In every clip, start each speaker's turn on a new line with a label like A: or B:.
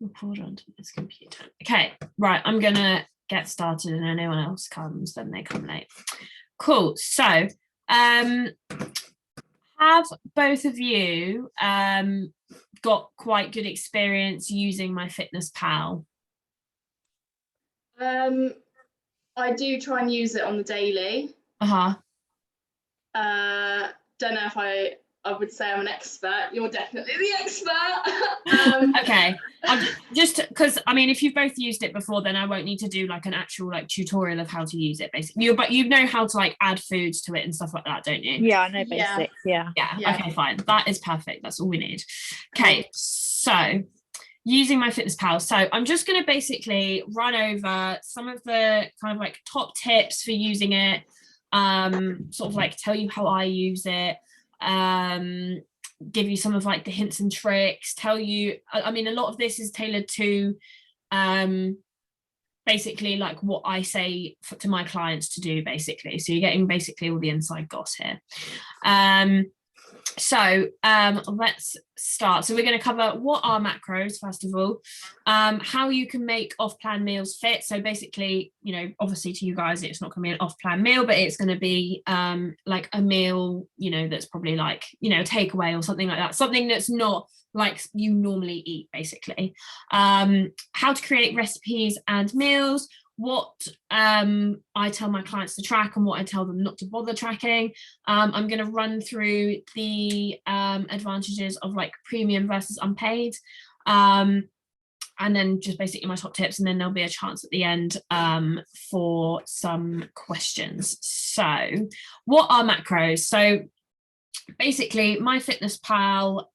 A: record onto this computer. Okay, right, I'm gonna get started, and anyone else comes, then they come late. Cool. So have both of you got quite good experience using MyFitnessPal?
B: I do try and use it on the daily. Don't know if I would say I'm an expert. You're definitely the expert.
A: Okay, just because I mean, if you've both used it before, then I won't need to do like an actual like tutorial of how to use it basically. But you know how to like add foods to it and stuff like that, don't you?
C: Yeah, I know basics. Yeah.
A: Okay, fine, that is perfect. That's all we need. Okay, so using MyFitnessPal. So I'm just going to basically run over some of the kind of like top tips for using it, sort of like tell you how I use it, give you some of like the hints and tricks, tell you, I mean, a lot of this is tailored to basically like what I say to my clients to do basically. So you're getting basically all the inside goss here. So let's start. So we're going to cover what are macros first of all, how you can make off-plan meals fit. So basically, you know, obviously to you guys it's not going to be an off-plan meal, but it's going to be like a meal, you know, that's probably like, you know, takeaway or something like that, something that's not like you normally eat basically. How to create recipes and meals, what I tell my clients to track and what I tell them not to bother tracking. I'm going to run through the advantages of like premium versus unpaid, and then just basically my top tips, and then there'll be a chance at the end for some questions. So what are macros? So basically MyFitnessPal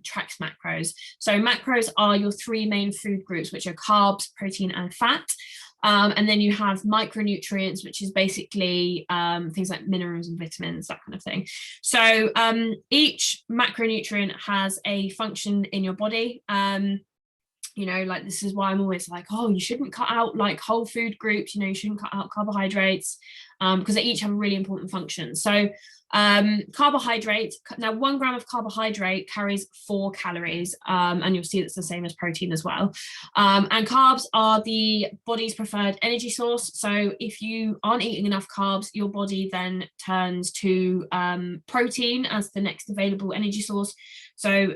A: tracks macros. So macros are your three main food groups, which are carbs, protein and fat. And then you have micronutrients, which is basically things like minerals and vitamins, that kind of thing. So each macronutrient has a function in your body. You know, like this is why I'm always like, oh, you shouldn't cut out like whole food groups, you know, you shouldn't cut out carbohydrates, because they each have a really important function. So carbohydrates, now 1 gram of carbohydrate carries 4 calories, and you'll see it's the same as protein as well. And carbs are the body's preferred energy source. So if you aren't eating enough carbs, your body then turns to protein as the next available energy source. So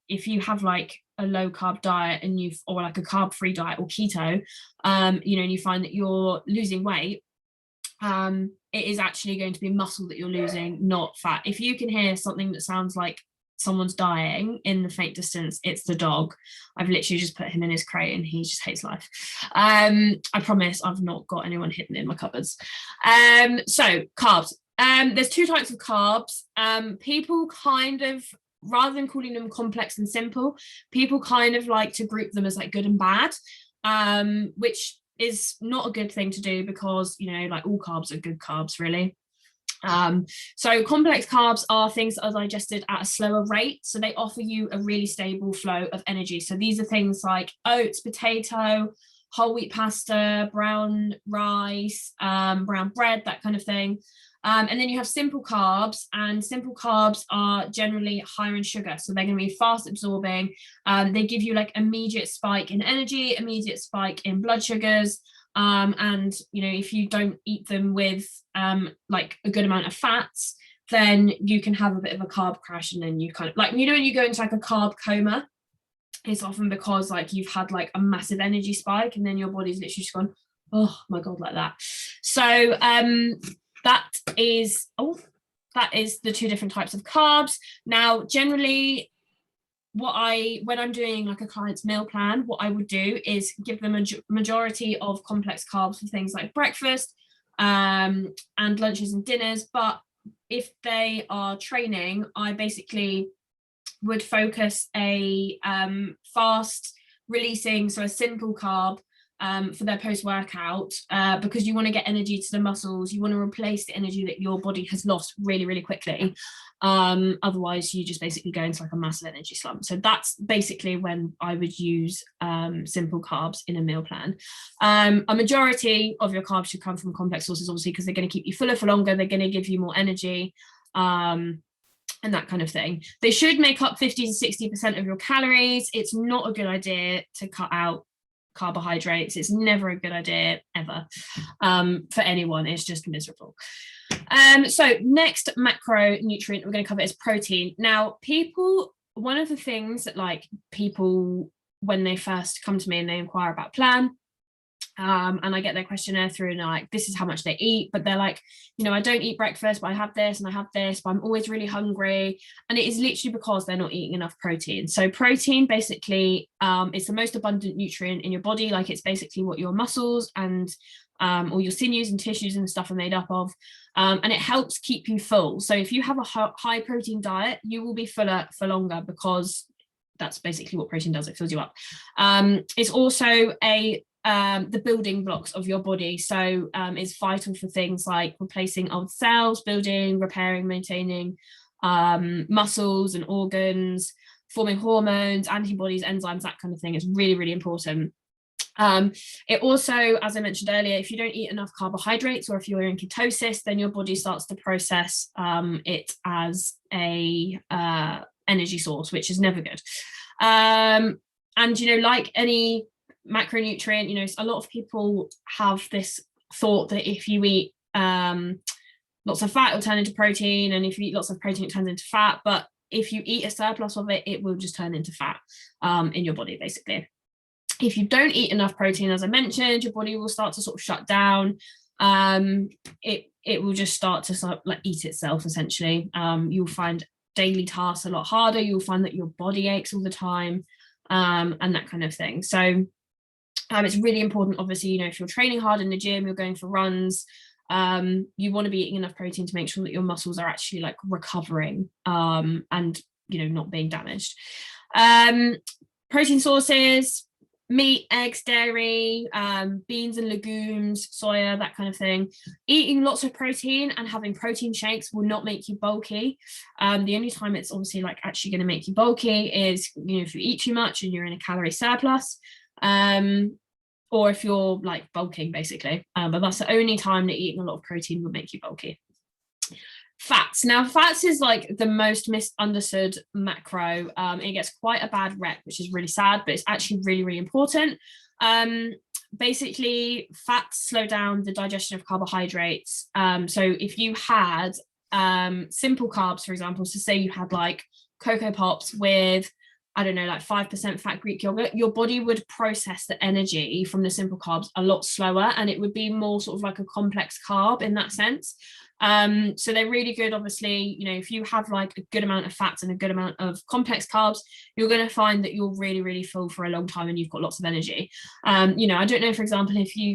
A: if you have like a low carb diet and or like a carb free diet or keto, you know, and you find that you're losing weight, it is actually going to be muscle that you're losing, not fat. If you can hear something that sounds like someone's dying in the faint distance, it's the dog. I've literally just put him in his crate and he just hates life. I promise I've not got anyone hidden in my cupboards. So carbs. There's 2 types of carbs. People kind of, rather than calling them complex and simple, people kind of like to group them as like good and bad, which is not a good thing to do, because, you know, like all carbs are good carbs really. So complex carbs are things that are digested at a slower rate, so they offer you a really stable flow of energy. So these are things like oats, potato, whole wheat pasta, brown rice, brown bread, that kind of thing. And then you have simple carbs, and simple carbs are generally higher in sugar, so they're going to be fast absorbing. They give you like immediate spike in energy, immediate spike in blood sugars, and you know, if you don't eat them with like a good amount of fats, then you can have a bit of a carb crash, and then you kind of like, you know, when you go into like a carb coma, it's often because like you've had like a massive energy spike and then your body's literally just gone, oh my god, like that. So that is the 2 different types of carbs. Now generally when I'm doing like a client's meal plan, what I would do is give them a majority of complex carbs for things like breakfast and lunches and dinners. But if they are training, I basically would focus a fast releasing, so a simple carb for their post-workout, because you want to get energy to the muscles, you want to replace the energy that your body has lost really, really quickly. Otherwise you just basically go into like a massive energy slump. So that's basically when I would use simple carbs in a meal plan. A majority of your carbs should come from complex sources, obviously, because they're going to keep you fuller for longer, they're going to give you more energy. and that kind of thing. They should make up 50 to 60% of your calories. It's not a good idea to cut out carbohydrates. It's never a good idea ever, for anyone. It's just miserable. So next macronutrient we're going to cover is protein. Now, one of the things that like people, when they first come to me and they inquire about plan, and I get their questionnaire through and like, this is how much they eat, but they're like, you know, I don't eat breakfast, but I have this and I have this, but I'm always really hungry. And it is literally because they're not eating enough protein. So protein basically is the most abundant nutrient in your body. Like it's basically what your muscles and all your sinews and tissues and stuff are made up of. And it helps keep you full. So if you have a high protein diet, you will be fuller for longer, because that's basically what protein does. It fills you up. It's also the building blocks of your body, so it's vital for things like replacing old cells, building, repairing, maintaining muscles and organs, forming hormones, antibodies, enzymes, that kind of thing. Is really, really important. It also, as I mentioned earlier, if you don't eat enough carbohydrates, or if you're in ketosis, then your body starts to process it as a energy source, which is never good. And you know, like any macronutrient, you know, a lot of people have this thought that if you eat lots of fat, it'll turn into protein, and if you eat lots of protein, it turns into fat. But if you eat a surplus of it, it will just turn into fat in your body, basically. If you don't eat enough protein, as I mentioned, your body will start to sort of shut down. It will just start to sort of like eat itself, essentially. You'll find daily tasks a lot harder. You'll find that your body aches all the time, and that kind of thing. So it's really important, obviously, you know, if you're training hard in the gym, you're going for runs, you want to be eating enough protein to make sure that your muscles are actually like recovering, and, you know, not being damaged. Protein sources: meat, eggs, dairy, beans and legumes, soya, that kind of thing. Eating lots of protein and having protein shakes will not make you bulky. The only time it's obviously like actually going to make you bulky is, you know, if you eat too much and you're in a calorie surplus, or if you're like bulking, basically. But that's the only time that eating a lot of protein will make you bulky. Fats. Now, fats is like the most misunderstood macro. It gets quite a bad rep, which is really sad, but it's actually really, really important. Basically, fats slow down the digestion of carbohydrates. So if you had simple carbs, for example, so say you had like Cocoa Pops with, I don't know, like 5% fat Greek yogurt, your body would process the energy from the simple carbs a lot slower, and it would be more sort of like a complex carb in that sense. So they're really good. Obviously, you know, if you have like a good amount of fats and a good amount of complex carbs, you're going to find that you're really, really full for a long time and you've got lots of energy. You know, I don't know, for example, if you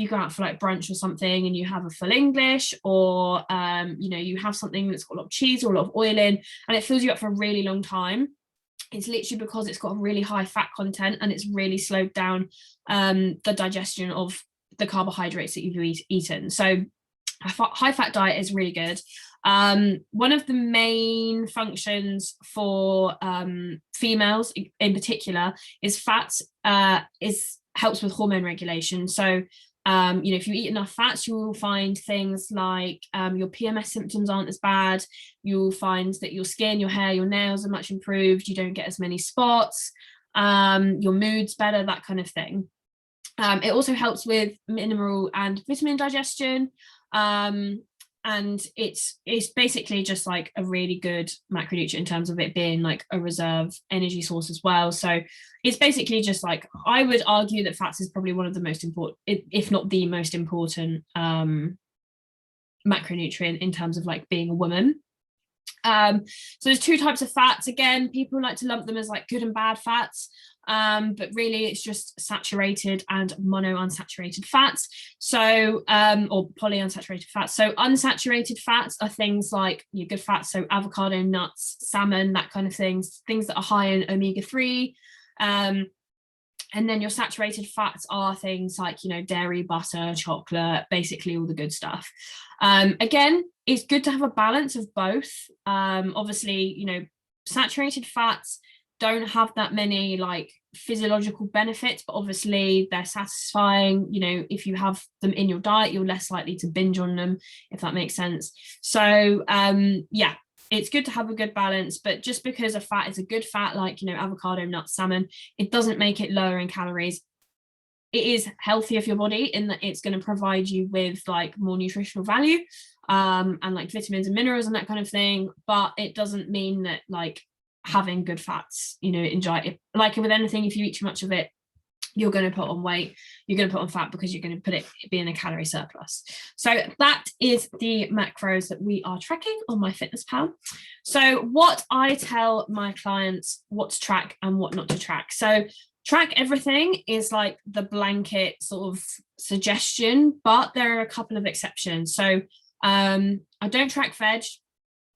A: go out for like brunch or something and you have a full English, or you know, you have something that's got a lot of cheese or a lot of oil in, and it fills you up for a really long time. It's literally because it's got a really high fat content, and it's really slowed down the digestion of the carbohydrates that you've eaten. So a high fat diet is really good. One of the main functions for females in particular is fats helps with hormone regulation. So you know, if you eat enough fats, you will find things like your PMS symptoms aren't as bad. You'll find that your skin, your hair, your nails are much improved. You don't get as many spots. Your mood's better, that kind of thing. It also helps with mineral and vitamin digestion. And it's basically just like a really good macronutrient in terms of it being like a reserve energy source as well. So it's basically just like, I would argue that fats is probably one of the most important, if not the most important macronutrient in terms of like being a woman. So there's two types of fats. Again, people like to lump them as like good and bad fats, but really it's just saturated and monounsaturated fats. So or polyunsaturated fats. So unsaturated fats are things like your good fats, so avocado, nuts, salmon, that kind of things that are high in omega-3. And then your saturated fats are things like, you know, dairy, butter, chocolate, basically all the good stuff. Again, it's good to have a balance of both. Obviously, you know, saturated fats don't have that many like physiological benefits, but obviously they're satisfying. You know, if you have them in your diet, you're less likely to binge on them, if that makes sense. So yeah, it's good to have a good balance, but just because a fat is a good fat, like, avocado, nuts, salmon, it doesn't make it lower in calories. It is healthier for your body in that it's going to provide you with like more nutritional value, and like vitamins and minerals and that kind of thing. But it doesn't mean that like having good fats, enjoy it. Like with anything, if you eat too much of it, you're going to put on weight, you're going to put on fat, because you're going to be in a calorie surplus. So that is the macros that we are tracking on MyFitnessPal. So what I tell my clients what to track and what not to track. So track everything is like the blanket sort of suggestion, but there are a couple of exceptions. So I don't track veg.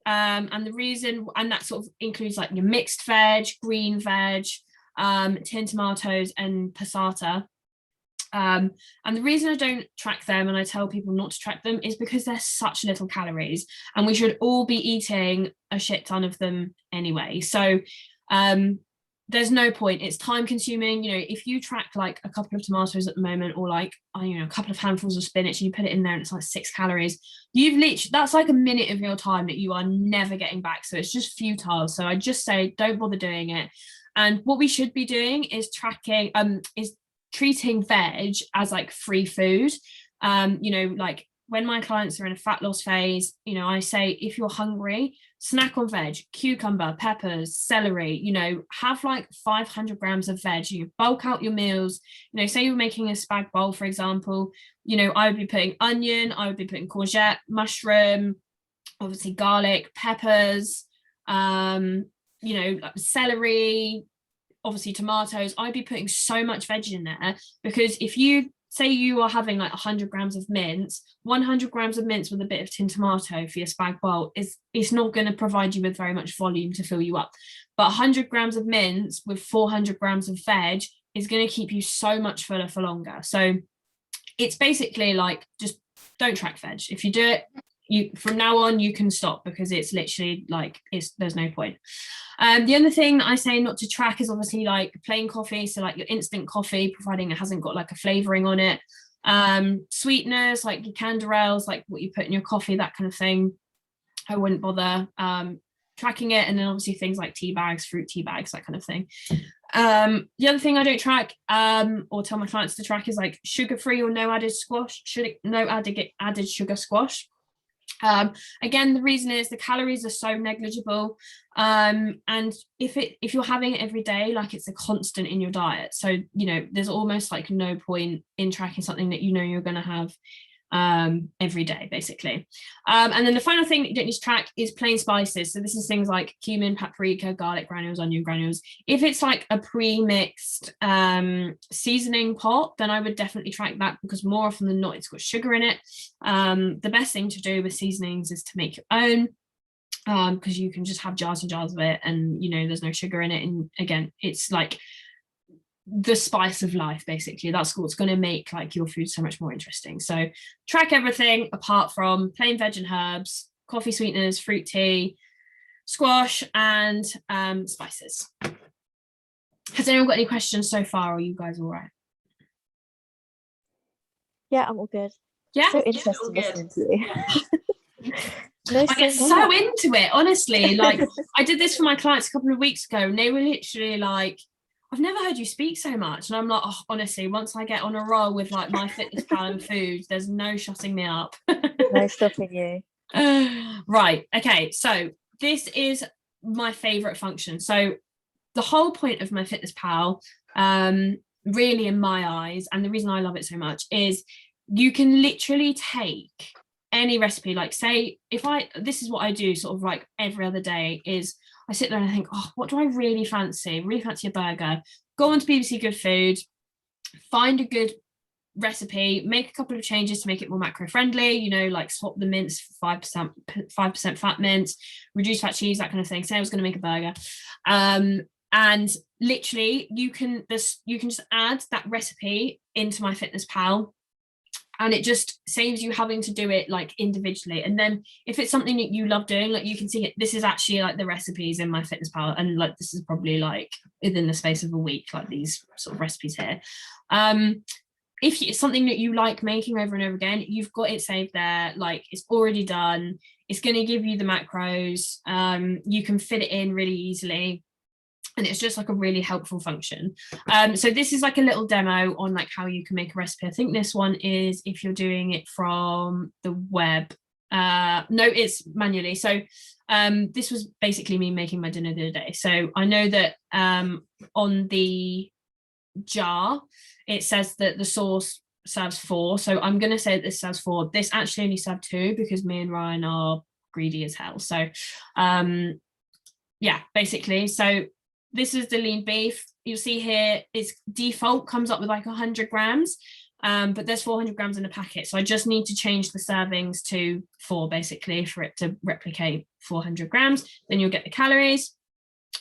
A: And the reason, and that sort of includes like your mixed veg, green veg, tin tomatoes and passata. And the reason I don't track them and I tell people not to track them is because they're such little calories and we should all be eating a shit ton of them anyway. So there's no point. It's time consuming. If you track like a couple of tomatoes at the moment, or like a couple of handfuls of spinach, and you put it in there and it's like 6 calories, that's like a minute of your time that you are never getting back. So it's just futile. So I just say don't bother doing it. And what we should be doing is treating veg as like free food. Like when my clients are in a fat loss phase, I say, if you're hungry, snack on veg, cucumber, peppers, celery, have like 500 grams of veg. You bulk out your meals. Say you're making a spag bowl, for example, I would be putting onion, I would be putting courgette, mushroom, obviously garlic, peppers, celery, obviously tomatoes. I'd be putting so much veg in there, because if you say you are having like 100 grams of mince, 100 grams of mince with a bit of tin tomato for your spag bowl it's not going to provide you with very much volume to fill you up. But 100 grams of mince with 400 grams of veg is going to keep you so much fuller for longer. So it's basically like, just don't track veg. If you do it, from now on you can stop, because it's literally like there's no point. The other thing that I say not to track is obviously like plain coffee, so like your instant coffee, providing it hasn't got like a flavoring on it. Sweeteners like your canderels, like what you put in your coffee, that kind of thing, I wouldn't bother tracking it. And then obviously things like tea bags, fruit tea bags, that kind of thing. The other thing I don't track or tell my clients to track is like sugar-free or no added added sugar squash. Again, the reason is the calories are so negligible, and if you're having it every day, like it's a constant in your diet, so there's almost like no point in tracking something that you're going to have every day, basically. And then the final thing that you don't need to track is plain spices. So this is things like cumin, paprika, garlic granules, onion granules. If it's like a pre-mixed seasoning pot, then I would definitely track that, because more often than not it's got sugar in it. The best thing to do with seasonings is to make your own, because you can just have jars and jars of it, and there's no sugar in it. And again, it's like the spice of life, basically. That's what's going to make like your food so much more interesting. So track everything apart from plain veg and herbs, coffee sweeteners, fruit tea, squash, and spices. Has anyone got any questions so far, or are you guys all right?
C: Yeah, I'm all good.
A: Yeah,
C: so interesting listening to you.
A: I get so into it, honestly. Like I did this for my clients a couple of weeks ago, and they were literally like, I've never heard you speak so much. And I'm like, oh, honestly, once I get on a roll with like MyFitnessPal and food, there's no shutting me up.
C: No stopping you.
A: Right. Okay. So this is my favorite function. So the whole point of MyFitnessPal, really in my eyes, and the reason I love it so much, is you can literally take any recipe. Like say, this is what I do sort of like every other day, is I sit there and I think, oh, what do I really fancy? Really fancy a burger. Go on to BBC Good Food, find a good recipe, make a couple of changes to make it more macro friendly, like swap the mince for 5% fat mince, reduce fat cheese, that kind of thing. Say I was going to make a burger. And literally you can just add that recipe into MyFitnessPal, and it just saves you having to do it like individually. And then if it's something that you love doing, like you can see it, this is actually like the recipes in MyFitnessPal, and like this is probably like within the space of a week, like these sort of recipes here. if it's something that you like making over and over again, you've got it saved there, like it's already done. It's going to give you the macros. You can fit it in really easily, and it's just like a really helpful function. So this is like a little demo on like how you can make a recipe. I think this one is if you're doing it from the web. No, it's manually. So this was basically me making my dinner the other day. So I know that on the jar it says that the sauce serves 4, so I'm going to say that this serves 4. This actually only served 2 because me and Ryan are greedy as hell. So yeah, basically, so this is the lean beef. You'll see here its default comes up with like 100 grams, but there's 400 grams in the packet, so I just need to change the servings to 4 basically for it to replicate 400 grams. Then you'll get the calories,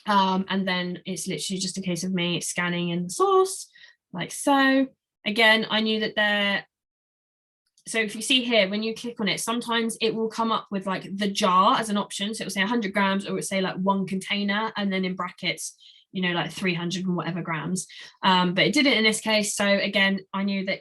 A: and then it's literally just a case of me scanning in the sauce like so. Again, I knew that there, so if you see here, when you click on it, sometimes it will come up with like the jar as an option. So it will say 100 grams, or it will say like 1 container, and then in brackets, you know, like 300 and whatever grams. But it did it in this case. So again, I knew that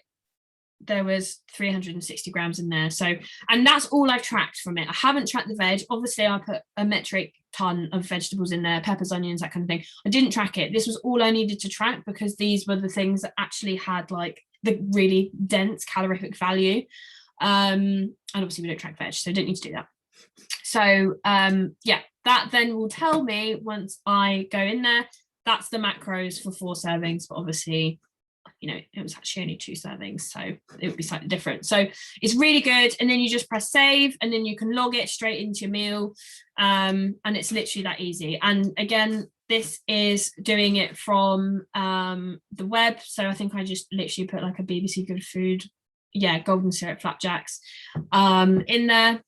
A: there was 360 grams in there. So, and that's all I've tracked from it. I haven't tracked the veg. Obviously I put a metric ton of vegetables in there, peppers, onions, that kind of thing. I didn't track it. This was all I needed to track because these were the things that actually had like the really dense calorific value. And obviously we don't track veg, so I didn't need to do that. So yeah, that then will tell me once I go in there, that's the macros for 4 servings, but obviously, you know, it was actually only 2 servings, so it would be slightly different. So it's really good. And then you just press save, and then you can log it straight into your meal. And it's literally that easy. And again, this is doing it from the web. So I think I just literally put like a BBC Good Food, yeah, golden syrup flapjacks in there.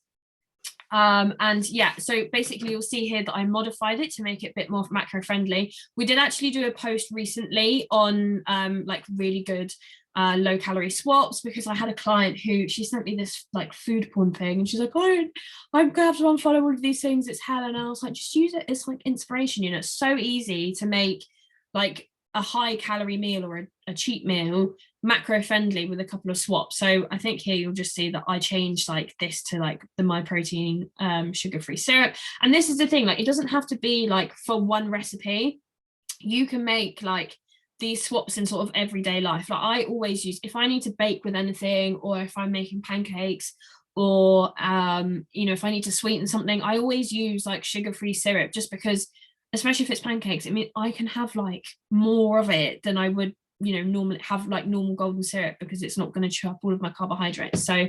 A: And yeah, so basically you'll see here that I modified it to make it a bit more macro friendly. We did actually do a post recently on like really good low calorie swaps, because I had a client who, she sent me this like food porn thing, and she's like, oh, I'm gonna have to unfollow all of these things, it's hell. And I was like, just use it as like inspiration, you know. It's so easy to make like a high calorie meal or a cheat meal macro friendly with a couple of swaps. So I think here you'll just see that I changed like this to like the MyProtein sugar-free syrup. And this is the thing, like it doesn't have to be like for one recipe. You can make like these swaps in sort of everyday life. Like I always use, if I need to bake with anything, or if I'm making pancakes, or you know, if I need to sweeten something, I always use like sugar-free syrup, just because, especially if it's pancakes, I mean, I can have like more of it than I would, you know, normally have like normal golden syrup, because it's not going to chew up all of my carbohydrates. So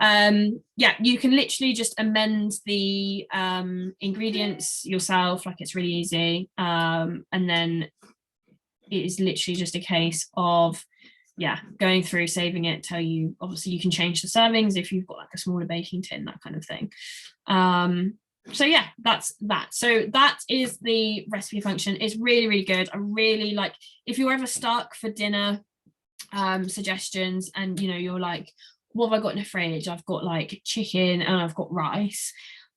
A: yeah, you can literally just amend the ingredients yourself, like it's really easy. And then it is literally just a case of, yeah, going through, saving it, tell you, obviously you can change the servings if you've got like a smaller baking tin, that kind of thing. So yeah, that's that. So that is the recipe function. It's really, really good. I really like, if you're ever stuck for dinner suggestions, and you know, you're like, what have I got in the fridge? I've got like chicken and I've got rice.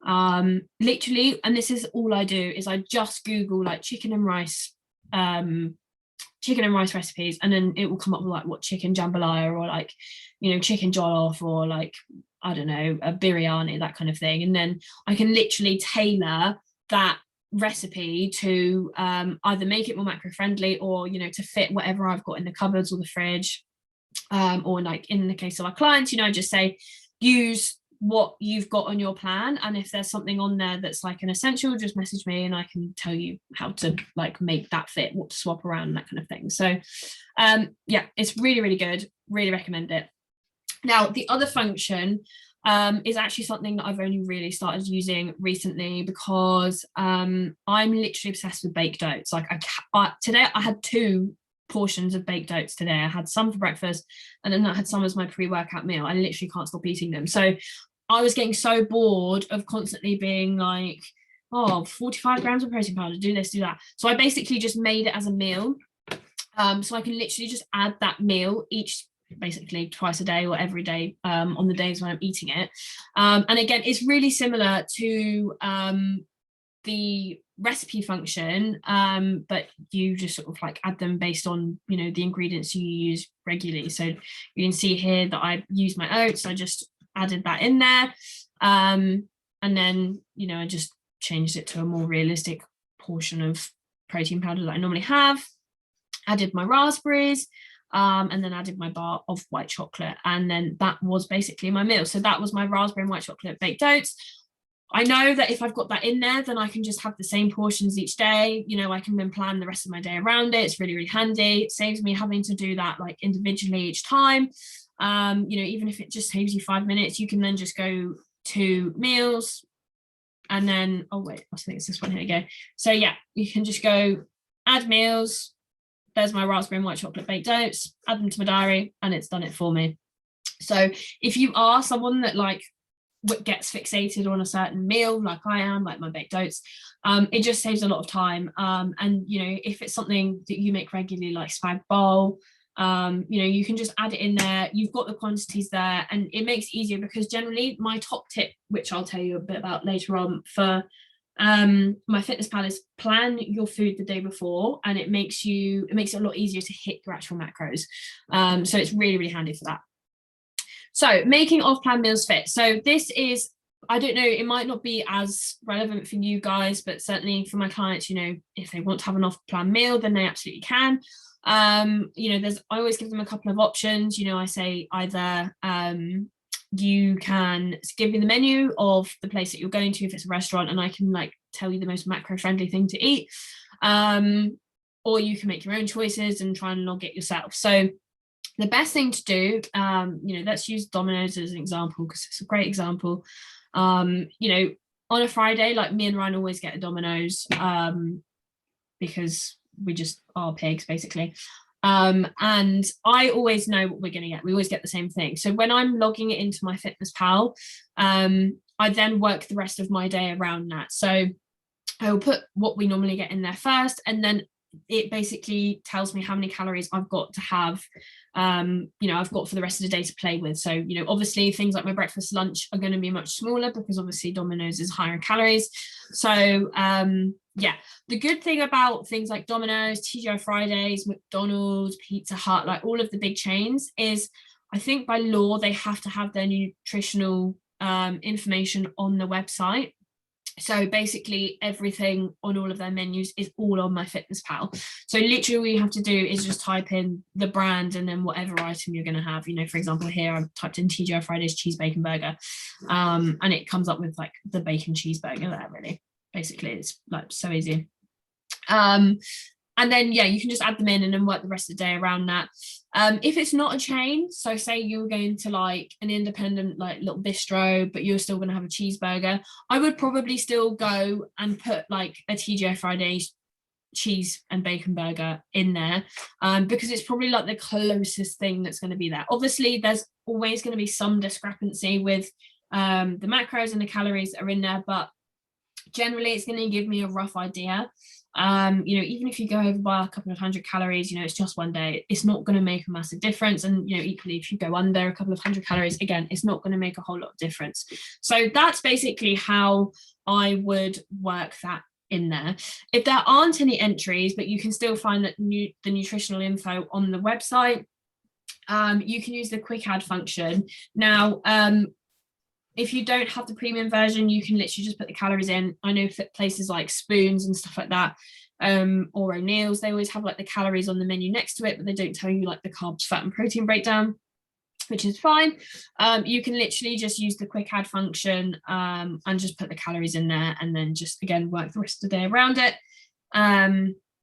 A: Literally, and this is all I do, is I just Google like chicken and rice recipes, and then it will come up with like what chicken jambalaya, or like, you know, chicken jollof, or like, I don't know, a biryani, that kind of thing. And then I can literally tailor that recipe to either make it more macro friendly, or, you know, to fit whatever I've got in the cupboards or the fridge. Or like in the case of our clients, you know, I just say, use what you've got on your plan, and if there's something on there that's like an essential, just message me and I can tell you how to like make that fit, what to swap around, that kind of thing. So yeah, it's really, really good, really recommend it. Now the other function is actually something that I've only really started using recently, because I'm literally obsessed with baked oats. Like today I had 2 portions of baked oats today. I had some for breakfast, and then I had some as my pre-workout meal. I literally can't stop eating them. So I was getting so bored of constantly being like, oh, 45 grams of protein powder, do this, do that. So I basically just made it as a meal. So I can literally just add that meal basically twice a day or every day on the days when I'm eating it. And again, it's really similar to the recipe function, but you just sort of like add them based on, you know, the ingredients you use regularly. So you can see here that I use my oats. I just added that in there, and then, you know, I just changed it to a more realistic portion of protein powder that I normally have. Added my raspberries, and then added my bar of white chocolate, and then that was basically my meal. So that was my raspberry and white chocolate baked oats. I know that if I've got that in there, then I can just have the same portions each day. You know, I can then plan the rest of my day around it. It's really, really handy. It saves me having to do that like individually each time. You know, even if it just saves you 5 minutes, you can then just go to meals, and then, oh wait, I think it's this one, here we go. So yeah, you can just go add meals. There's my raspberry and white chocolate baked oats, add them to my diary, and it's done it for me. So if you are someone that like gets fixated on a certain meal, like I am, like my baked oats, it just saves a lot of time. And, you know, if it's something that you make regularly, like spag bowl, you know, you can just add it in there. You've got the quantities there, and it makes it easier, because generally my top tip, which I'll tell you a bit about later on, for MyFitnessPal, is plan your food the day before, and it makes it a lot easier to hit your actual macros. So it's really, really handy for that. So making off-plan meals fit. So this is, I don't know, it might not be as relevant for you guys, but certainly for my clients, you know, if they want to have an off-plan meal, then they absolutely can. You know, I always give them a couple of options. You know, I say either you can give me the menu of the place that you're going to, if it's a restaurant, and I can like tell you the most macro-friendly thing to eat, or you can make your own choices and try and log it yourself. So the best thing to do, you know, let's use Domino's as an example, because it's a great example. You know, on a Friday, like me and Ryan always get a Domino's, because we just are pigs, basically. And I always know what we're going to get. We always get the same thing. So when I'm logging it into MyFitnessPal, I then work the rest of my day around that. So I will put what we normally get in there first, and then it basically tells me how many calories I've got to have, you know, I've got for the rest of the day to play with. So, you know, obviously things like my breakfast, lunch are going to be much smaller, because obviously Domino's is higher in calories. So yeah, the good thing about things like Domino's, TGI Fridays, McDonald's, Pizza Hut, like all of the big chains, is I think by law they have to have their nutritional information on the website. So basically everything on all of their menus is all on MyFitnessPal. So literally all you have to do is just type in the brand and then whatever item you're going to have. You know, for example, here I've typed in TGI Fridays cheese bacon burger, and it comes up with like the bacon cheeseburger there, really. Basically, it's like so easy. And then, yeah, you can just add them in and then work the rest of the day around that. If it's not a chain, so say you're going to like an independent like little bistro, but you're still going to have a cheeseburger, I would probably still go and put like a TGI Fridays cheese and bacon burger in there, because it's probably like the closest thing that's going to be there. Obviously, there's always going to be some discrepancy with the macros and the calories that are in there, but generally it's going to give me a rough idea. You know, even if you go over by a couple of 100 calories, you know, it's just one day, it's not going to make a massive difference. And, you know, equally, if you go under a couple of 100 calories, again, it's not going to make a whole lot of difference. So that's basically how I would work that in there. If there aren't any entries, but you can still find that the nutritional info on the website, you can use the quick add function. Now, if you don't have the premium version, you can literally just put the calories in. I know places like Spoons and stuff like that, or O'Neill's, they always have like the calories on the menu next to it, but they don't tell you like the carbs, fat and protein breakdown, which is fine. You can literally just use the quick add function, and just put the calories in there, and then just again work the rest of the day around it.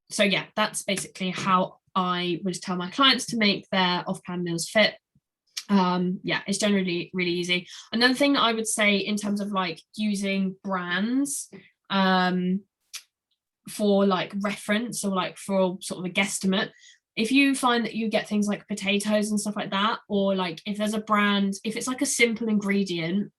A: So yeah, that's basically how I would tell my clients to make their off-plan meals fit. Yeah, it's generally really easy. Another thing that I would say in terms of like using brands for like reference, or like for sort of a guesstimate, if you find that you get things like potatoes and stuff like that, or like if there's a brand, if it's like a simple ingredient,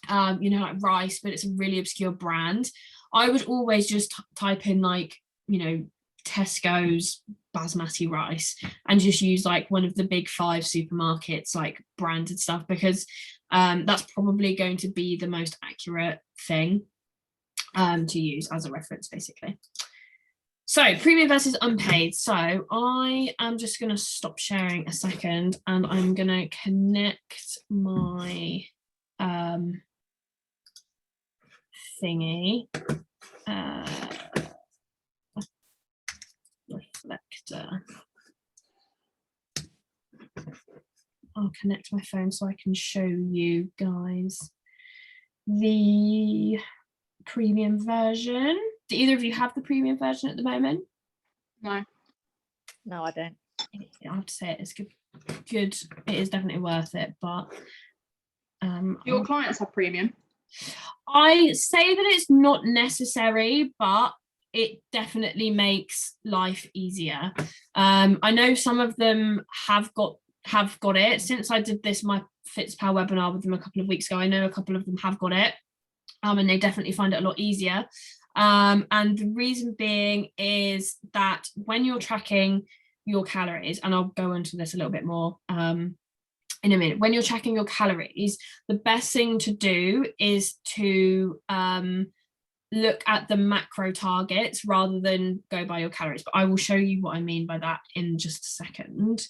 A: you know, like rice, but it's a really obscure brand, I would always just type in like, you know, Tesco's basmati rice, and just use like one of the big 5 supermarkets like branded stuff, because that's probably going to be the most accurate thing. to use as a reference, basically. So premium versus unpaid. So I am just going to stop sharing a second, and I'm going to connect my thingy, reflector. I'll connect my phone so I can show you guys the premium version. Do either of you have the premium version at the moment?
B: No.
C: No, I don't.
A: I have to say it's good. It is definitely worth it, but
B: Your clients have premium?
A: I say that it's not necessary, but it definitely makes life easier. I know some of them have got it. Since I did this MyFitnessPal webinar with them a couple of weeks ago, I know a couple of them have got it, and they definitely find it a lot easier. And the reason being is that when you're tracking your calories, and I'll go into this a little bit more in a minute, when you're tracking your calories, the best thing to do is to look at the macro targets rather than go by your calories. But I will show you what I mean by that in just a second.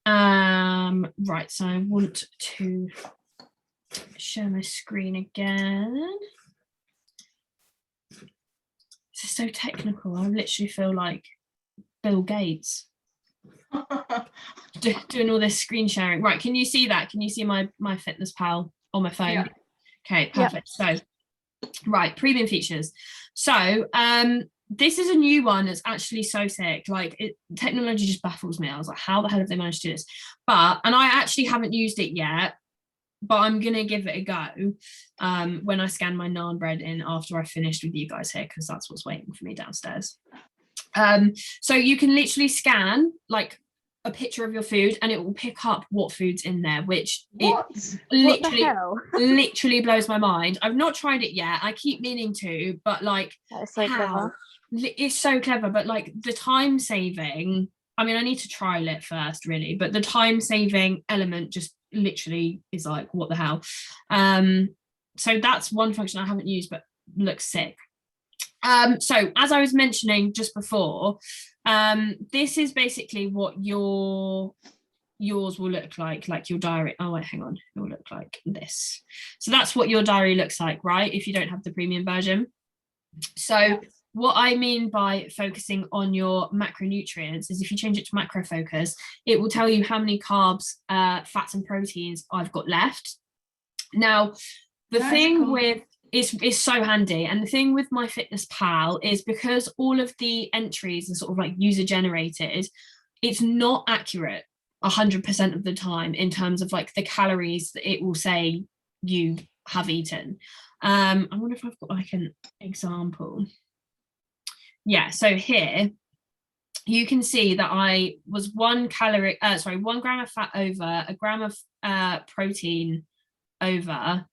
A: Right, so I want to share my screen again. This is so technical. I literally feel like Bill Gates doing all this screen sharing. Right, can you see that? Can you see my MyFitnessPal on my phone?
B: Yeah.
A: Okay, perfect. Yep. So, right, premium features. So, this is a new one that's actually so sick. Like, technology just baffles me. I was like, how the hell have they managed to do this? And I actually haven't used it yet, but I'm gonna give it a go when I scan my naan bread in after I finished with you guys here, because that's what's waiting for me downstairs. So you can literally scan like a picture of your food, and it will pick up what food's in there, which literally blows my mind. I've not tried it yet. I keep meaning to, but like,
C: that's so clever.
A: It's so clever, but like the time saving, I mean, I need to trial it first really, but the time saving element just literally is like, what the hell. So that's one function I haven't used but looks sick. So as I was mentioning just before, this is basically what yours will look like your diary. Oh wait, hang on, it will look like this. So that's what your diary looks like, right, if you don't have the premium version. So what I mean by focusing on your macronutrients is if you change it to macro focus, it will tell you how many carbs, fats and proteins I've got left. Now, the thing with it's so handy, and the thing with MyFitnessPal is because all of the entries are sort of like user generated, it's not accurate 100% of the time in terms of like the calories that it will say you have eaten. I wonder if I've got like an example. Yeah, so here you can see that I was 1 gram of fat over, a gram of protein over,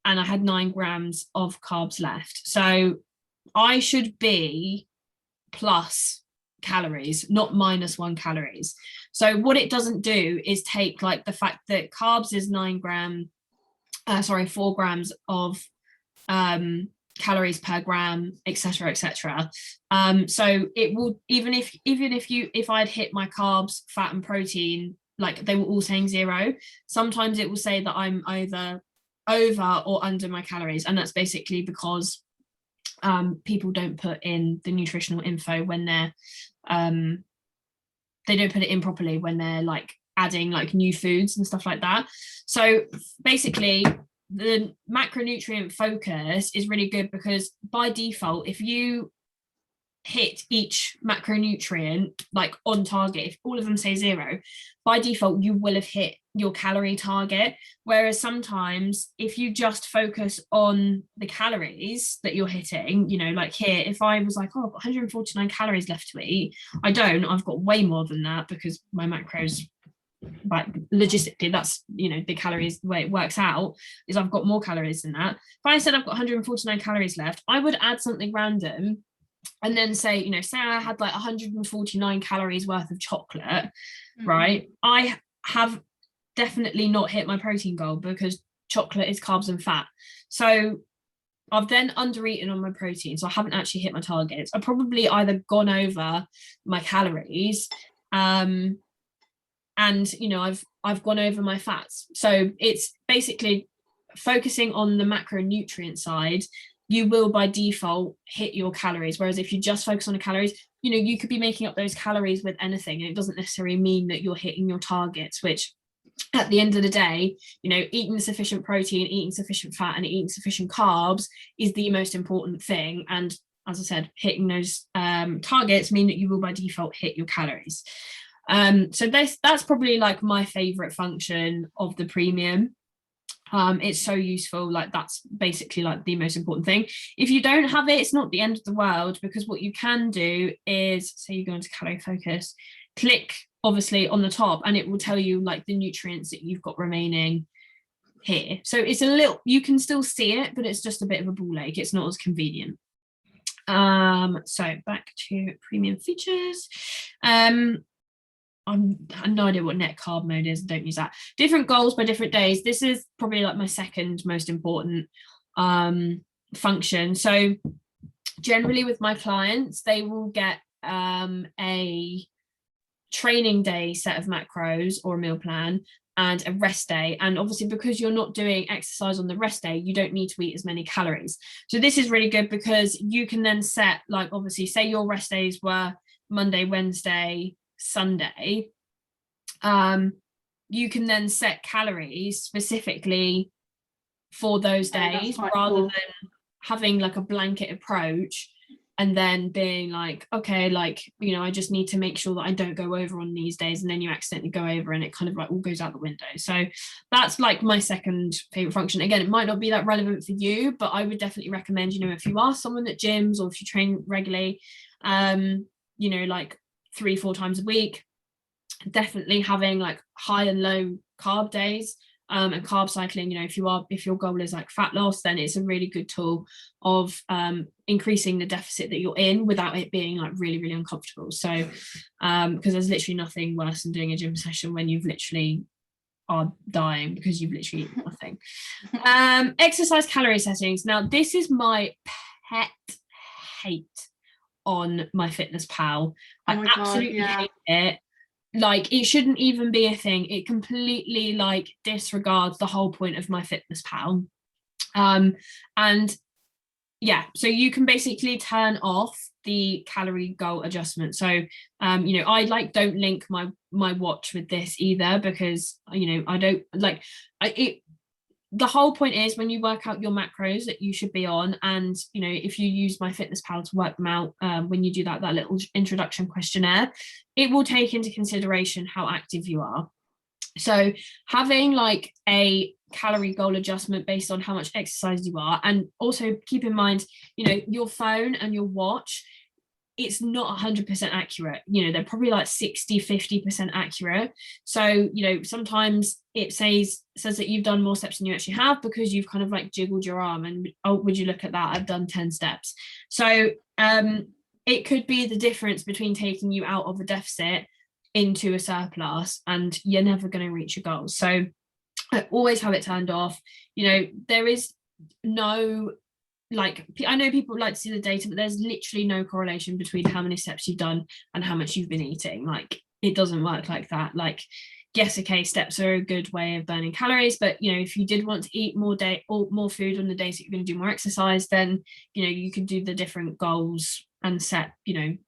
A: and I had 9 grams of carbs left. So I should be plus calories, not -1 calories. So what it doesn't do is take like the fact that carbs is 4 grams of calories per gram, etc., etc. So it will, even if I'd hit my carbs, fat and protein, like they were all saying 0, sometimes it will say that I'm either over or under my calories, and that's basically because people don't put in the nutritional info when they're they don't put it in properly when they're like adding like new foods and stuff like that. So basically the macronutrient focus is really good because by default, if you hit each macronutrient like on target, if all of them say 0, by default you will have hit your calorie target. Whereas sometimes if you just focus on the calories that you're hitting, you know, like here, if I was like, oh, I've got 149 calories left to eat, I don't, I've got way more than that because my macros, like logistically, that's, you know, the calories, the way it works out is I've got more calories than that. If I said I've got 149 calories left, I would add something random and then say, you know, say I had like 149 calories worth of chocolate, right? I have definitely not hit my protein goal because chocolate is carbs and fat. So I've then under-eaten on my protein, so I haven't actually hit my targets. I've probably either gone over my calories, and I've gone over my fats. So it's basically focusing on the macronutrient side. You will by default hit your calories, whereas if you just focus on the calories, you could be making up those calories with anything, and it doesn't necessarily mean that you're hitting your targets, which at the end of the day, eating sufficient protein, eating sufficient fat, and eating sufficient carbs is the most important thing. And as I said, hitting those targets mean that you will by default hit your calories. So that's probably like my favorite function of the premium. It's so useful. Like, that's basically like the most important thing. If you don't have it, it's not the end of the world, because what you can do is, say you go into calorie focus, click obviously on the top, and it will tell you like the nutrients that you've got remaining here. So it's a little, you can still see it, but it's just a bit of a ball ache. It's not as convenient. So back to premium features. I have no idea what net carb mode is. Don't use that. Different goals by different days. This is probably like my second most important function. So generally with my clients, they will get a training day set of macros or a meal plan and a rest day. And obviously, because you're not doing exercise on the rest day, you don't need to eat as many calories. So this is really good, because you can then set, like, obviously, say your rest days were Monday, Wednesday, Sunday, you can then set calories specifically for those days, rather than having like a blanket approach and then being like, okay, like, I just need to make sure that I don't go over on these days, and then you accidentally go over and it kind of like all goes out the window. So that's like my second favorite function. Again, it might not be that relevant for you, but I would definitely recommend, if you are someone that gyms, or if you train regularly, like 3-4 times a week, definitely having like high and low carb days, and carb cycling. If your goal is like fat loss, then it's a really good tool of increasing the deficit that you're in without it being like really, really uncomfortable. So because there's literally nothing worse than doing a gym session when you've literally are dying because you've literally eaten nothing. Exercise calorie settings. Now, this is my pet hate on MyFitnessPal. I absolutely hate it. Like, it shouldn't even be a thing. It completely like disregards the whole point of MyFitnessPal. And yeah, so you can basically turn off the calorie goal adjustment. So I like don't link my watch with this either, because I don't like it. The whole point is, when you work out your macros that you should be on, and if you use MyFitnessPal to work them out, when you do that little introduction questionnaire, it will take into consideration how active you are. So having like a calorie goal adjustment based on how much exercise you are, and also keep in mind, your phone and your watch, it's not 100% accurate. They're probably like 60-50% accurate. So sometimes it says that you've done more steps than you actually have, because you've kind of like jiggled your arm, and oh, would you look at that, I've done 10 steps. So it could be the difference between taking you out of a deficit into a surplus, and you're never going to reach your goals. So I always have it turned off. There is no, like, I know people like to see the data, but there's literally no correlation between how many steps you've done and how much you've been eating. Like, it doesn't work like that. Like, yes, okay, steps are a good way of burning calories, but if you did want to eat more food on the days that you're going to do more exercise, then you could do the different goals and set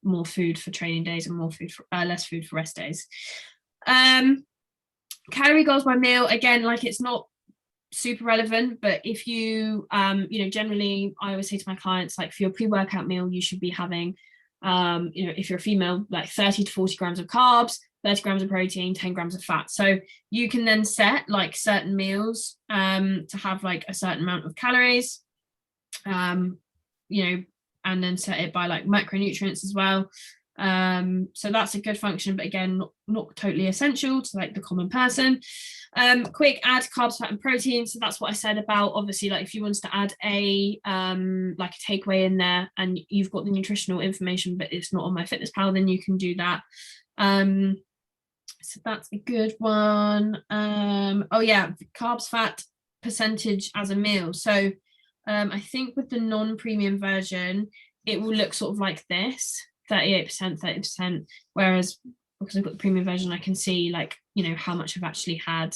A: more food for training days and more food for less food for rest days. Calorie goals by meal, again, like, it's not super relevant, but if you generally, I always say to my clients, like, for your pre-workout meal, you should be having if you're a female, like 30 to 40 grams of carbs, 30 grams of protein, 10 grams of fat. So you can then set like certain meals to have like a certain amount of calories, and then set it by like macronutrients as well. So that's a good function, but again, not totally essential to like the common person. Quick add carbs, fat, and protein. So that's what I said about, obviously, like, if you wanted to add a like a takeaway in there, and you've got the nutritional information but it's not on MyFitnessPal, then you can do that. So that's a good one. Oh yeah, carbs, fat percentage as a meal. So I think with the non-premium version, it will look sort of like this, 38%, 30%, whereas because I've got the premium version, I can see like, you know, how much I've actually had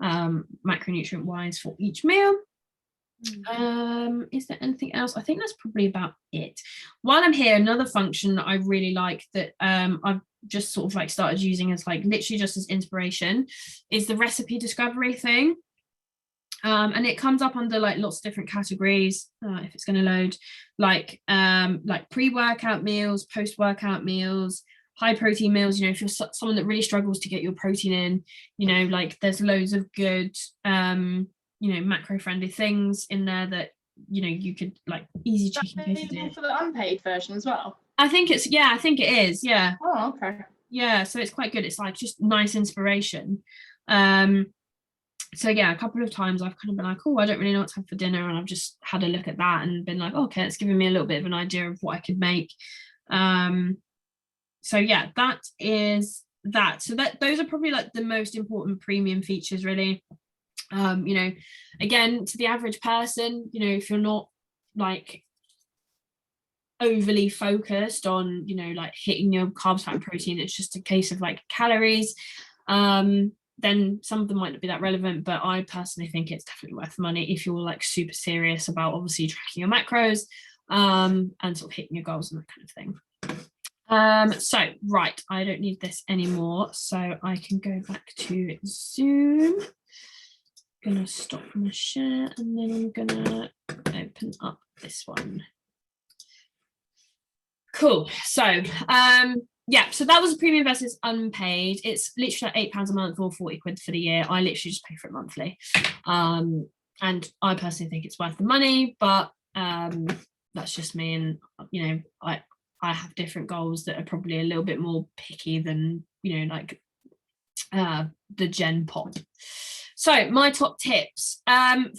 A: macronutrient wise for each meal. Is there anything else? I think that's probably about it. While I'm here, another function that I really like that I've just sort of like started using as like literally just as inspiration is the recipe discovery thing. And it comes up under like lots of different categories, if it's going to load, like pre-workout meals, post-workout meals, high protein meals. You know, if you're someone that really struggles to get your protein in, you know, like there's loads of good you know, macro friendly things in there that, you know, you could like easy cheeky
B: available for the unpaid version as well?
A: I think it is, yeah.
B: Oh, okay.
A: Yeah, so it's quite good. It's like just nice inspiration. So yeah, a couple of times I've kind of been like, oh, I don't really know what to have for dinner, and I've just had a look at that and been like, okay, it's giving me a little bit of an idea of what I could make. So yeah, that is that. So that those are probably like the most important premium features, really. You know, again, to the average person, you know, if you're not like overly focused on, you know, like hitting your carbs, fat, and protein, it's just a case of like calories, then some of them might not be that relevant, but I personally think it's definitely worth the money if you're like super serious about obviously tracking your macros and sort of hitting your goals and that kind of thing. So right, I don't need this anymore, so I can go back to Zoom. I'm gonna stop my share and then I'm gonna open up this one. Cool. So yeah, so that was a premium versus unpaid. It's literally like £8 a month or 40 quid for the year. I literally just pay for it monthly. And I personally think it's worth the money, but that's just me. And you know, I have different goals that are probably a little bit more picky than, you know, like the Gen Pop. So my top tips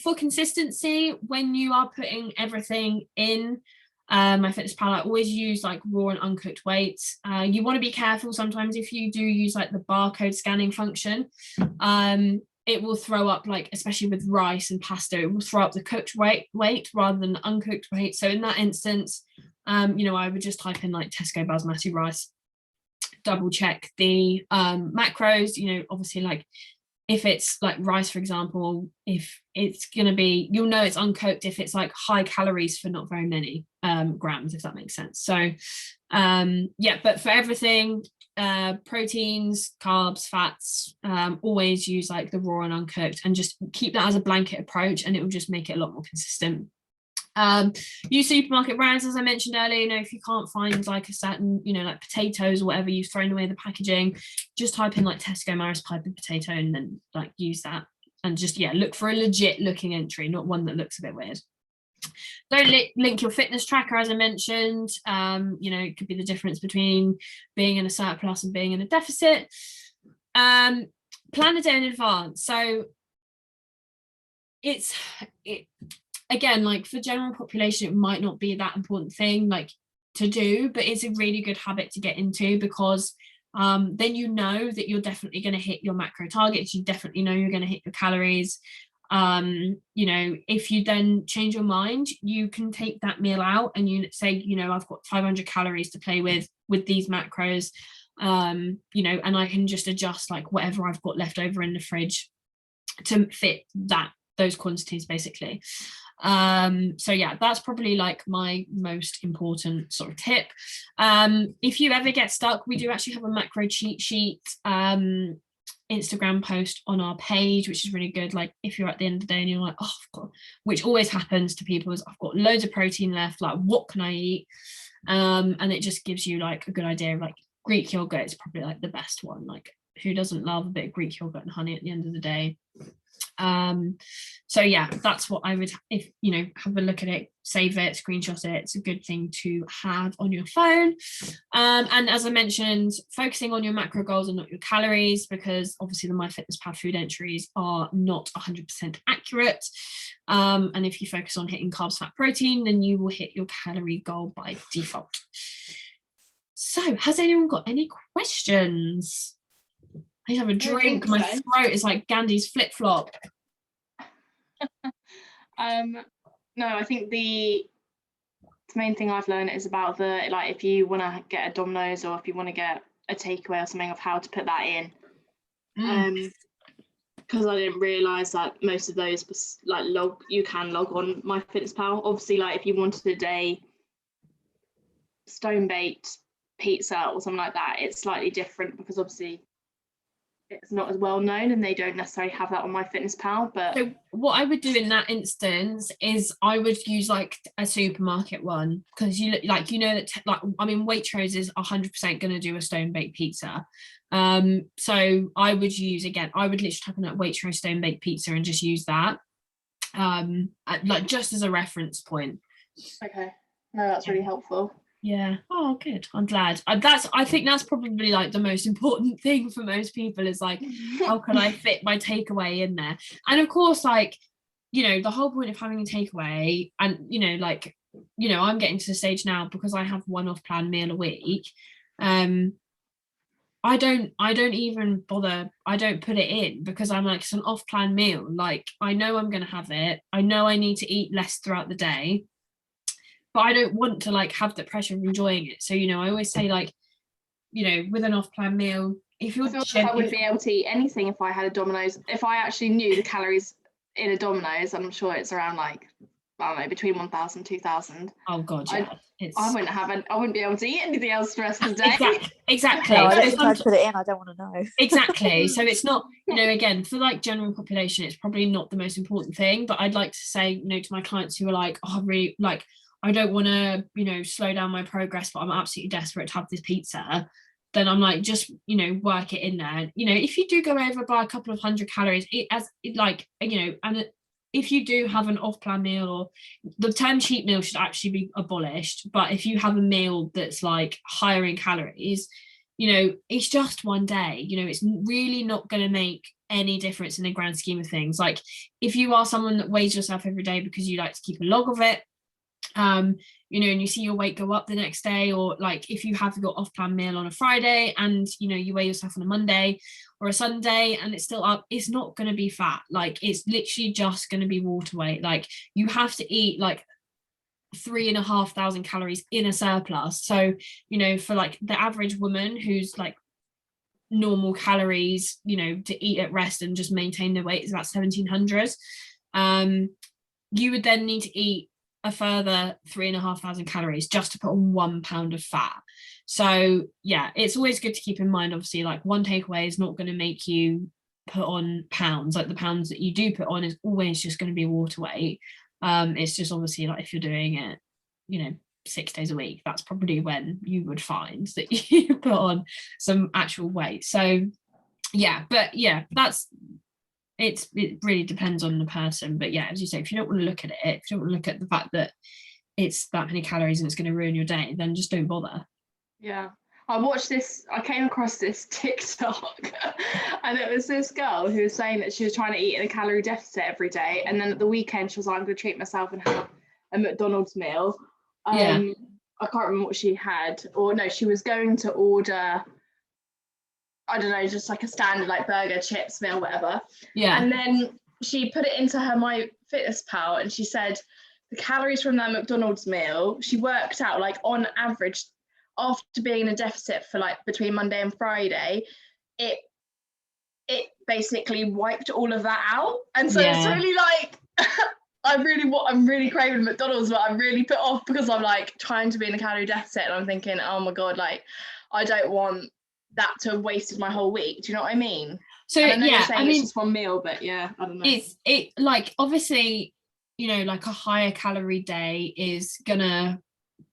A: for consistency when you are putting everything in MyFitnessPal, I always use like raw and uncooked weights. You want to be careful sometimes if you do use like the barcode scanning function. It will throw up, like especially with rice and pasta, it will throw up the cooked weight rather than the uncooked weight. So in that instance, you know, I would just type in like Tesco basmati rice, double check the macros. You know, obviously like if it's like rice, for example, if it's going to be, you'll know it's uncooked if it's like high calories for not very many grams, if that makes sense. So yeah, but for everything, proteins, carbs, fats, always use like the raw and uncooked, and just keep that as a blanket approach, and it will just make it a lot more consistent. Use supermarket brands, as I mentioned earlier. You know, if you can't find like a certain, you know, like potatoes or whatever, you've thrown away the packaging, just type in like Tesco Maris Piper potato and then like use that, and just yeah, look for a legit looking entry, not one that looks a bit weird. Don't link your fitness tracker, as I mentioned. You know, it could be the difference between being in a surplus and being in a deficit. Plan a day in advance. So again, like for general population, it might not be that important thing like to do, but it's a really good habit to get into, because then you know that you're definitely going to hit your macro targets. You definitely know you're going to hit your calories. You know, if you then change your mind, you can take that meal out and you say, you know, I've got 500 calories to play with these macros, you know, and I can just adjust like whatever I've got left over in the fridge to fit those quantities basically. So yeah, that's probably like my most important sort of tip. If you ever get stuck, we do actually have a macro cheat sheet Instagram post on our page, which is really good. Like if you're at the end of the day and you're like, oh God, which always happens to people, is I've got loads of protein left, like what can I eat? And it just gives you like a good idea of like Greek yogurt is probably like the best one. Like who doesn't love a bit of Greek yogurt and honey at the end of the day? So yeah, that's what I would, if you know, have a look at it, save it, screenshot it. It's a good thing to have on your phone. And as I mentioned, focusing on your macro goals and not your calories, because obviously the MyFitnessPal food entries are not 100% accurate. And if you focus on hitting carbs, fat, protein, then you will hit your calorie goal by default. So has anyone got any questions? I need to have a drink. My throat is like Gandhi's flip-flop.
B: No, I think the main thing I've learned is about the, like, if you want to get a Domino's or if you want to get a takeaway or something, of how to put that in. Because I didn't realise that most of those was like you can log on MyFitnessPal. Obviously, like if you wanted a stone baked pizza or something like that, it's slightly different because obviously it's not as well known and they don't necessarily have that on MyFitnessPal. But
A: so what I would do in that instance is I would use like a supermarket one, because you like, you know, that like, I mean, Waitrose is 100% going to do a stone baked pizza. So I would use, again, I would literally type in that Waitrose stone baked pizza and just use that, like just as a reference point.
B: Okay, no, that's really helpful.
A: Yeah. Oh, good. I'm glad. I think that's probably like the most important thing for most people is like, how can I fit my takeaway in there? And of course, like, you know, the whole point of having a takeaway, and you know, like, you know, I'm getting to the stage now because I have one off-plan meal a week. I don't even bother. I don't put it in because I'm like, it's an off-plan meal. Like, I know I'm going to have it. I know I need to eat less throughout the day, but I don't want to like have the pressure of enjoying it. So, you know, I always say like, you know, with an off-plan meal, if you're
B: I wouldn't be able to eat anything if I had a Domino's. If I actually knew the calories in a Domino's, I'm sure it's around like, I don't know, between 1,000, 2,000.
A: Oh God, yeah.
B: I wouldn't be able to eat anything else the rest of the day.
A: Exactly.
C: No, I don't think I'd put it in. I don't want to know.
A: Exactly. So it's not, you know, again, for like general population, it's probably not the most important thing. But I'd like to say, you know, to my clients who are like, oh, I really like, I don't want to, you know, slow down my progress, but I'm absolutely desperate to have this pizza. Then I'm like, just, you know, work it in there. You know, if you do go over by a couple of 100 calories, like, you know, and if you do have an off-plan meal, or the term cheat meal should actually be abolished, but if you have a meal that's like higher in calories, you know, it's just one day, you know, it's really not going to make any difference in the grand scheme of things. Like if you are someone that weighs yourself every day because you like to keep a log of it, you know, and you see your weight go up the next day, or like if you have your off-plan meal on a Friday and you know you weigh yourself on a Monday or a Sunday and it's still up, it's not going to be fat. Like it's literally just going to be water weight. Like you have to eat like 3,500 calories in a surplus. So, you know, for like the average woman who's like normal calories, you know, to eat at rest and just maintain their weight is about 1,700. You would then need to eat a further 3,500 calories just to put on 1 pound of fat. So yeah, it's always good to keep in mind, obviously, like one takeaway is not going to make you put on pounds. Like the pounds that you do put on is always just going to be water weight. It's just obviously like if you're doing it, you know, 6 days a week, that's probably when you would find that you put on some actual weight. So yeah, but yeah, it really depends on the person. But yeah, as you say, if you don't want to look at it, if you don't want to look at the fact that it's that many calories and it's going to ruin your day, then just don't bother.
B: Yeah. I came across this TikTok and it was this girl who was saying that she was trying to eat in a calorie deficit every day, and then at the weekend she was like, I'm going to treat myself and have a McDonald's meal. I can't remember what she had, or no, she was going to order, I don't know, just like a standard like burger, chips, meal, whatever. Yeah. And then she put it into her MyFitnessPal and she said the calories from that McDonald's meal, she worked out like on average, after being in a deficit for like between Monday and Friday, it basically wiped all of that out. And so it's really like I'm really craving McDonald's, but I'm really put off because I'm like trying to be in a calorie deficit and I'm thinking, oh my God, like I don't want that to have wasted my whole week. Do you know what I mean? So I know you're saying it's just one meal, but yeah, I don't know.
A: It like obviously, you know, like a higher calorie day is gonna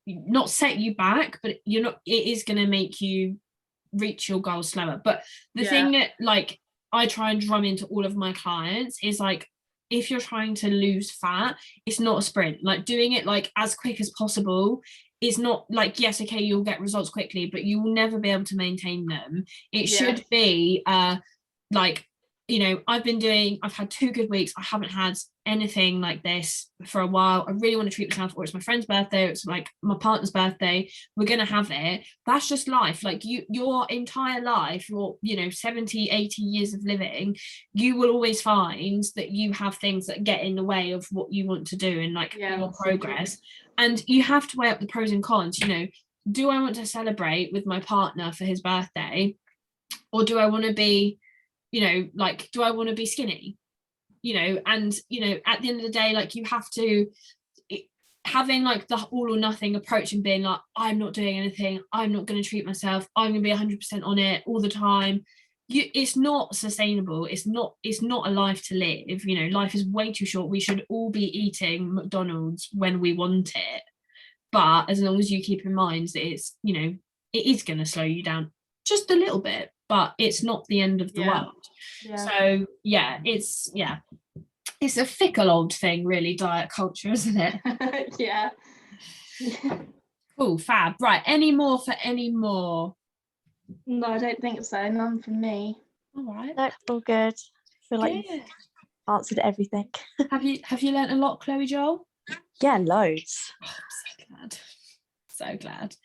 A: not set you back, but it is gonna make you reach your goals slower. But the thing that like I try and drum into all of my clients is like, if you're trying to lose fat, it's not a sprint. Like doing it like as quick as possible is not like, yes, okay, you'll get results quickly, but you will never be able to maintain them. It should be like you know, I've had 2 good weeks. I haven't had anything like this for a while. I really want to treat myself, or it's my friend's birthday, or it's like my partner's birthday. We're going to have it. That's just life. Like your entire life, your, you know, 70, 80 years of living, you will always find that you have things that get in the way of what you want to do and like your progress. And you have to weigh up the pros and cons. You know, do I want to celebrate with my partner for his birthday, or do I want to be, you know, like, do I want to be skinny? You know, and, you know, at the end of the day, like, you have to, having like the all or nothing approach and being like, I'm not doing anything, I'm not going to treat myself, I'm going to be 100% on it all the time. It's not sustainable. It's not a life to live. You know, life is way too short. We should all be eating McDonald's when we want it. But as long as you keep in mind that it's, you know, it is going to slow you down just a little bit, but it's not the end of the world. So it's a fickle old thing, really, diet culture, isn't it?
B: Yeah.
A: Cool, fab. Right, any more?
B: No, I don't think so. None from me.
A: All right.
C: No, all good. I feel like you've answered everything.
A: Have you learnt a lot, Chloe Joel?
C: Yeah, loads.
A: Oh, I'm so glad.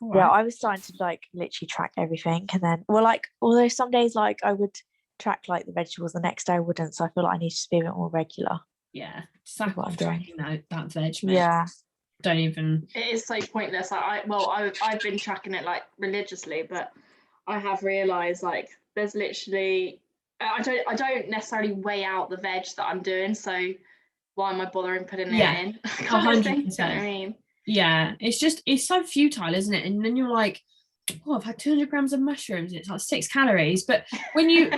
A: All
C: Yeah,
A: right.
C: I was starting to like literally track everything, and then like, although some days like I would track like the vegetables, the next day I wouldn't, so I feel like I need to just be a bit more regular.
A: Yeah, sack off tracking that veg, mate.
C: Yeah,
A: don't even.
B: It is so pointless. I've been tracking it like religiously, but I have realised like there's literally I don't necessarily weigh out the veg that I'm doing, so why am I bothering putting it in?
A: 100%.
B: I mean,
A: yeah, it's so futile, isn't it? And then you're like, oh, I've had 200 grams of mushrooms, it's like 6 calories. But when you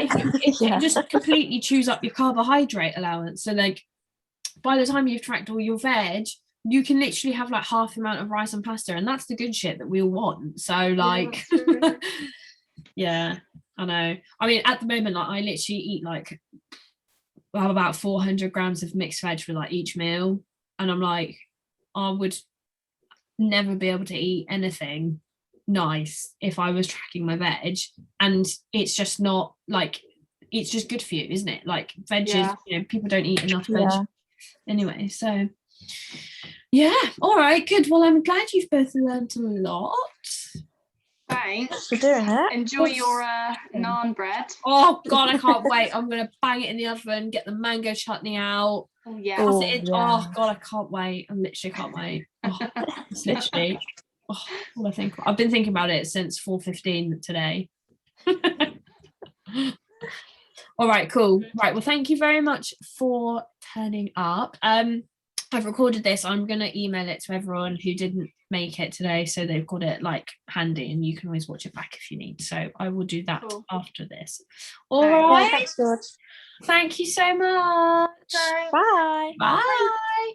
A: just completely chews up your carbohydrate allowance, so like by the time you've tracked all your veg, you can literally have like half the amount of rice and pasta, and that's the good shit that we all want. So like yeah, I know. I mean, at the moment, like I literally eat like about 400 grams of mixed veg for like each meal, and I'm like, I would never be able to eat anything nice if I was tracking my veg. And it's just not like, it's just good for you, isn't it? Like veg is, you know, people don't eat enough veg anyway. So yeah, all right, good. Well, I'm glad you've both learned a lot.
B: Thanks
C: for doing it.
B: Enjoy your naan bread.
A: Oh god, I can't wait. I'm gonna bang it in the oven, get the mango chutney out.
B: Oh yeah.
A: Oh god, I can't wait. I literally can't wait. Oh, it's literally all I think. I've been thinking about it since 4:15 today. All right, cool. Right, well, thank you very much for turning up. I've recorded this. I'm gonna email it to everyone who didn't make it today, so they've got it like handy, and you can always watch it back if you need. So I will do that after this. All right.
C: Thanks, George.
A: Thank you so much.
B: Thanks.
C: Bye.
A: Bye.